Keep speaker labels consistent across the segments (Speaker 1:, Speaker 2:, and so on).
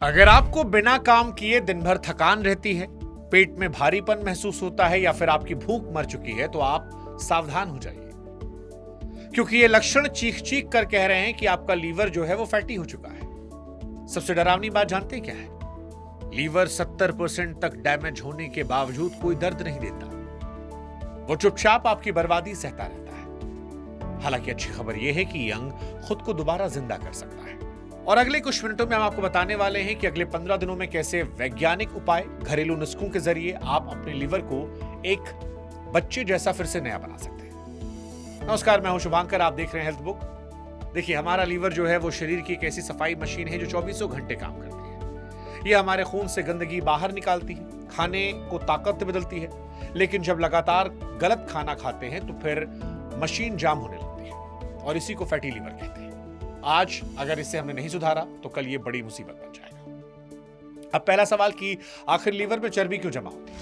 Speaker 1: अगर आपको बिना काम किए दिन भर थकान रहती है, पेट में भारीपन महसूस होता है या फिर आपकी भूख मर चुकी है तो आप सावधान हो जाइए, क्योंकि ये लक्षण चीख चीख कर कह रहे हैं कि आपका लीवर जो है वो फैटी हो चुका है। सबसे डरावनी बात जानते हैं क्या है? लीवर 70% तक डैमेज होने के बावजूद कोई दर्द नहीं देता, वो चुपचाप आपकी बर्बादी सहता रहता है। हालांकि अच्छी खबर यह है कि ये अंग खुद को दोबारा जिंदा कर सकता है। और अगले कुछ मिनटों में हम आपको बताने वाले हैं कि अगले 15 दिनों में कैसे वैज्ञानिक उपाय, घरेलू नुस्खों के जरिए आप अपने लीवर को एक बच्चे जैसा फिर से नया बना सकते हैं। नमस्कार, मैं हूं शुभांकर, आप देख रहे हैं हेल्थ बुक। देखिए, हमारा लीवर जो है वो शरीर की एक ऐसी सफाई मशीन है जो 24 घंटे काम करती है। ये हमारे खून से गंदगी बाहर निकालती है, खाने को ताकत बदलती है, लेकिन जब लगातार गलत खाना खाते हैं तो फिर मशीन जाम होने लगती है और इसी को फैटी लीवर कहते हैं। आज अगर इसे हमने नहीं सुधारा तो कल ये बड़ी मुसीबत बन जाएगा। अब पहला सवाल कि आखिर लीवर में चर्बी क्यों जमा होती है?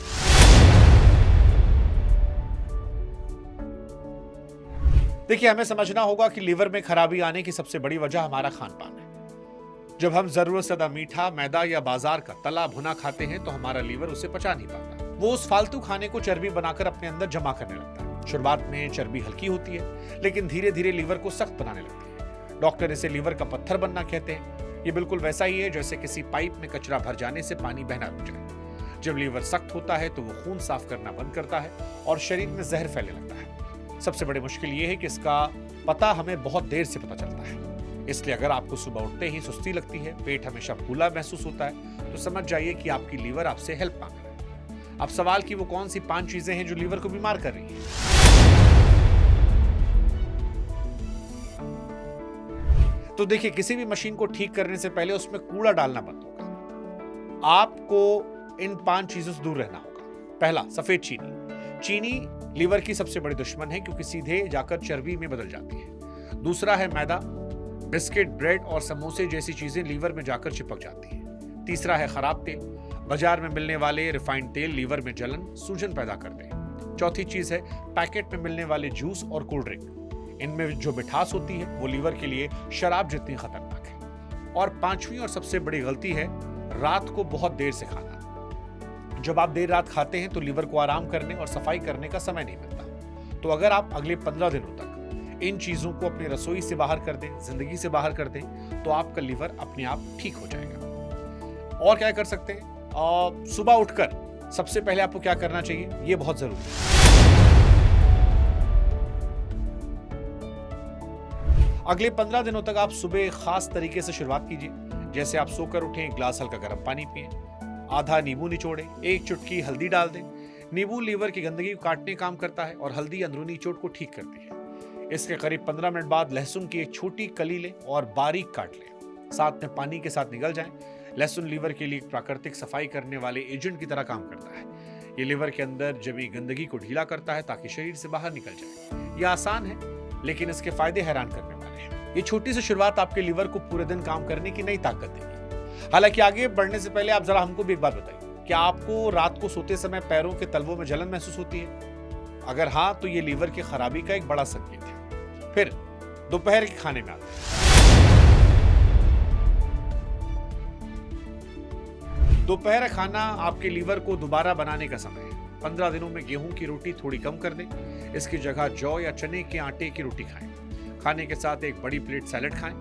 Speaker 1: देखिए, हमें समझना होगा कि लीवर में खराबी आने की सबसे बड़ी वजह हमारा खान पान है। जब हम जरूरत से ज्यादा मीठा, मैदा या बाजार का तला भुना खाते हैं तो हमारा लीवर उसे पचा नहीं पाता। वो उस फालतू खाने को चर्बी बनाकर अपने अंदर जमा करने लगता है। शुरुआत में चर्बी हल्की होती है, लेकिन धीरे धीरे लीवर को सख्त बनाने लगती है। डॉक्टर इसे लीवर का पत्थर बनना कहते हैं। ये बिल्कुल वैसा ही है जैसे किसी पाइप में कचरा भर जाने से पानी बहना रुक जाए। जब लीवर सख्त होता है तो वो खून साफ करना बंद करता है और शरीर में जहर फैलने लगता है। सबसे बड़ी मुश्किल ये है कि इसका पता हमें बहुत देर से पता चलता है। इसलिए अगर आपको सुबह उठते ही सुस्ती लगती है, पेट हमेशा फूला महसूस होता है, तो समझ जाइए कि आपकी लीवर आपसे हेल्प मांग रहा है। अब सवाल कि वो कौन सी 5 चीजें हैं जो लीवर को बीमार कर रही है। तो देखिए, किसी भी मशीन को ठीक करने से पहले उसमें कूड़ा डालना बंद होगा। आपको इन 5 चीजों से दूर रहना होगा। पहला, सफेद चीनी। चीनी लीवर की सबसे बड़ी दुश्मन है क्योंकि सीधे जाकर चर्बी में बदल जाती है। दूसरा है मैदा। बिस्किट, ब्रेड और समोसे जैसी चीजें लीवर में जाकर चिपक जाती हैं। तीसरा है खराब तेल। बाजार में मिलने वाले रिफाइंड तेल लीवर में जलन, सूजन पैदा करते हैं। चौथी चीज है पैकेट में मिलने वाले जूस और कोल्ड ड्रिंक। इनमें जो मिठास होती है वो लीवर के लिए शराब जितनी खतरनाक है। और 5वीं और सबसे बड़ी गलती है रात को बहुत देर से खाना। जब आप देर रात खाते हैं तो लीवर को आराम करने और सफाई करने का समय नहीं मिलता। तो अगर आप अगले 15 दिनों तक इन चीजों को अपनी रसोई से बाहर कर दें, जिंदगी से बाहर कर दें, तो आपका लीवर अपने आप ठीक हो जाएगा। और क्या कर सकते हैं? सुबह उठकर सबसे पहले आपको क्या करना चाहिए, ये बहुत जरूरी है। अगले 15 दिनों तक आप सुबह खास तरीके से शुरुआत कीजिए। जैसे आप सोकर उठें, एक गिलास हल्का गर्म पानी पिएं, आधा नींबू निचोड़ें, 1 चुटकी हल्दी डाल दें। नींबू लीवर की गंदगी को काटने काम करता है और हल्दी अंदरूनी चोट को ठीक करती है। इसके करीब 15 मिनट बाद लहसुन की एक छोटी कली लें और बारीक काट लें। साथ में पानी के साथ निगल जाएं। लहसुन लीवर के लिए एक प्राकृतिक सफाई करने वाले एजेंट की तरह काम करता है। ये लीवर के अंदर जमी गंदगी को ढीला करता है ताकि शरीर से बाहर निकल जाए। यह आसान है, लेकिन इसके फायदे हैरान करने वाले हैं। ये छोटी सी शुरुआत आपके लीवर को पूरे दिन काम करने की नई ताकत देगी। हालांकि आगे बढ़ने से पहले आप जरा हमको भी एक बात बताइए, क्या आपको रात को सोते समय पैरों के तलवों में जलन महसूस होती है? अगर हाँ, तो ये लीवर की खराबी का एक बड़ा संकेत है। फिर दोपहर के खाने में आते हैं। दोपहर खाना आपके लीवर को दोबारा बनाने का समय है। 15 दिनों में गेहूं की रोटी थोड़ी कम कर दें। इसकी जगह जौ या चने के आटे की रोटी खाएं। खाने के साथ एक बड़ी प्लेट सैलेड खाएं।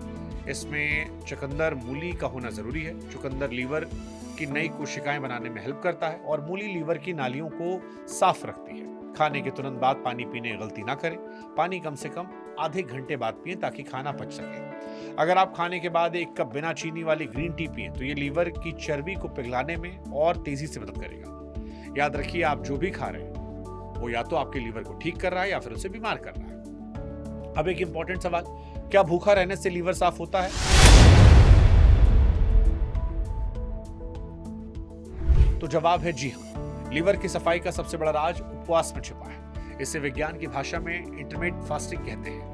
Speaker 1: इसमें चुकंदर, मूली का होना जरूरी है। चुकंदर लीवर की नई कोशिकाएं बनाने में हेल्प करता है और मूली लीवर की नालियों को साफ रखती है। खाने के तुरंत बाद पानी पीने की गलती ना करें। पानी कम से कम आधे घंटे बाद पिएं ताकि खाना पच सके। अगर आप खाने के बाद 1 कप बिना चीनी वाली ग्रीन टी पिएं तो ये लीवर की चर्बी को पिघलाने में और तेजी से मदद करेगा। याद रखिए, आप जो भी खा रहे हैं वो या तो आपके लीवर को ठीक कर रहा है या फिर उसे बीमार कर रहा है। अब एक इंपॉर्टेंट सवाल, क्या भूखा रहने से लीवर साफ होता है? तो जवाब है जी हां। लीवर की सफाई का सबसे बड़ा राज उपवास में छिपा है। इसे विज्ञान की भाषा में इंटरमिटेंट फास्टिंग कहते हैं।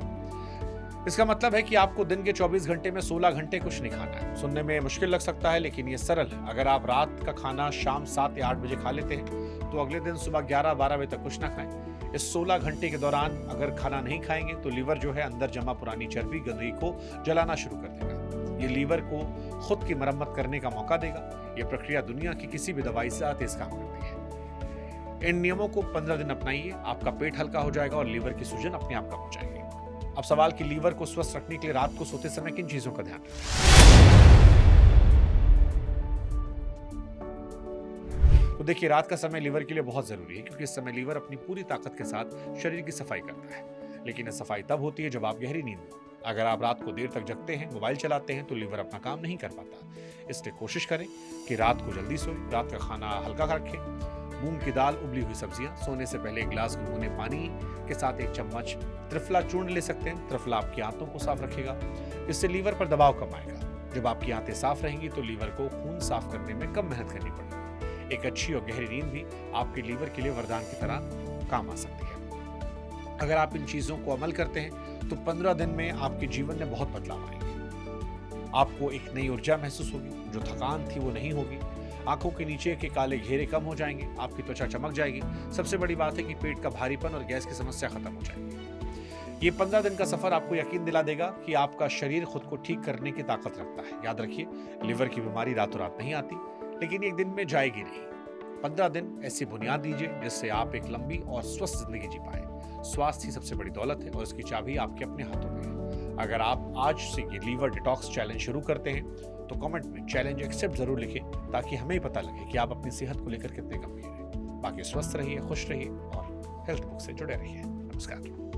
Speaker 1: इसका मतलब है कि आपको दिन के 24 घंटे में 16 घंटे कुछ नहीं खाना है। सुनने में मुश्किल लग सकता है, लेकिन ये सरल है। अगर आप रात का खाना शाम 7 या 8 बजे खा लेते हैं तो अगले दिन सुबह 11-12 बजे तक कुछ ना खाएं। इस 16 घंटे के दौरान अगर खाना नहीं खाएंगे तो लीवर जो है अंदर जमा पुरानी चर्बी, गंदगी को जलाना शुरू कर देगा। ये लीवर को खुद की मरम्मत करने का मौका देगा। यह प्रक्रिया दुनिया की किसी भी दवाई से ज्यादा तेज काम करती है। इन नियमों को 15 दिन अपनाइए, आपका पेट हल्का हो जाएगा और लीवर की सूजन अपने आप कम हो जाएगी। अब सवाल कि लीवर को स्वस्थ रखने के लिए रात को सोते समय किन चीजों का ध्यान रखें। तो देखिए, रात का समय लीवर के लिए बहुत जरूरी है, क्योंकि इस समय लीवर अपनी पूरी ताकत के साथ शरीर की सफाई करता है। लेकिन यह सफाई तब होती है जब आप गहरी नींद में। अगर आप रात को देर तक जगते हैं, मोबाइल चलाते हैं, तो लीवर अपना काम नहीं कर पाता। इसलिए कोशिश करें कि रात को जल्दी सोएं, रात का खाना हल्का रखें। मूंग की दाल, उबली हुई सब्जियां, सोने से पहले एक गिलास गुनगुने पानी के साथ 1 चम्मच त्रिफला चूर्ण ले सकते हैं। त्रिफला आपकी आंतों को साफ रखेगा, इससे लीवर पर दबाव कम आएगा। जब आपकी आंतें साफ रहेंगी तो लीवर को खून साफ करने में कम मेहनत करनी पड़ेगी। एक अच्छी और गहरी नींद भी आपके लीवर के लिए वरदान की तरह काम आ सकती है। अगर आप इन चीजों को अमल करते हैं तो 15 दिन में आपके जीवन में बहुत बदलाव आएंगे। आपको एक नई ऊर्जा महसूस होगी, जो थकान थी वो नहीं होगी। आंखों के नीचे के काले घेरे कम हो जाएंगे, आपकी त्वचा चमक जाएगी। सबसे बड़ी बात है कि पेट का भारीपन और गैस की समस्या खत्म हो जाएगी। ये 15 दिन का सफर आपको यकीन दिला देगा कि आपका शरीर खुद को ठीक करने की ताकत रखता है। याद रखिए, लीवर की बीमारी रातों रात नहीं आती, लेकिन एक दिन में जाएगी नहीं। 15 दिन ऐसी बुनियाद दीजिए जिससे आप एक लंबी और स्वस्थ जिंदगी जी पाए। स्वास्थ्य ही सबसे बड़ी दौलत है और इसकी चाबी आपके अपने हाथों में है। अगर आप आज से ये लीवर डिटॉक्स चैलेंज शुरू करते हैं तो कमेंट में चैलेंज एक्सेप्ट जरूर लिखें, ताकि हमें ही पता लगे कि आप अपनी सेहत को लेकर कितने गंभीर हैं। बाकी स्वस्थ रहिए, खुश रहिए और हेल्थ बुक से जुड़े रहिए। नमस्कार।